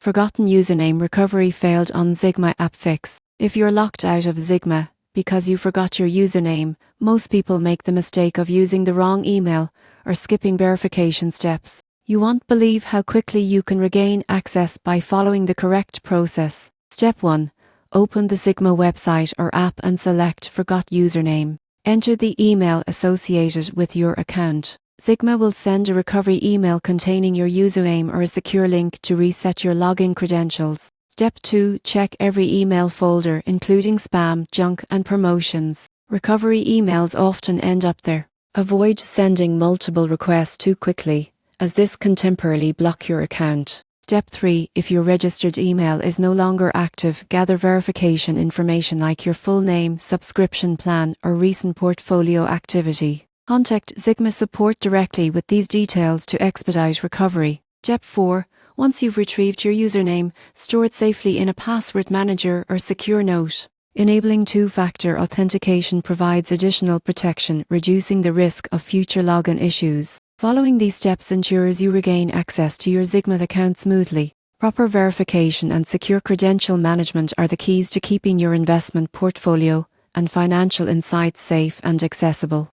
Forgotten username recovery failed on Ziggma App Fix. If you're locked out of Ziggma because you forgot your username, most people make the mistake of using the wrong email or skipping verification steps. You won't believe how quickly you can regain access by following the correct process. Step 1. Open the Ziggma website or app and select Forgot Username. Enter the email associated with your account. Ziggma will send a recovery email containing your username or a secure link to reset your login credentials. Step 2. Check every email folder, including spam, junk, and promotions. Recovery emails often end up there. Avoid sending multiple requests too quickly, as this can temporarily block your account. Step 3. If your registered email is no longer active, gather verification information like your full name, subscription plan, or recent portfolio activity. Contact Ziggma support directly with these details to expedite recovery. Step 4. Once you've retrieved your username, store it safely in a password manager or secure note. Enabling two-factor authentication provides additional protection, reducing the risk of future login issues. Following these steps ensures you regain access to your Ziggma account smoothly. Proper verification and secure credential management are the keys to keeping your investment portfolio and financial insights safe and accessible.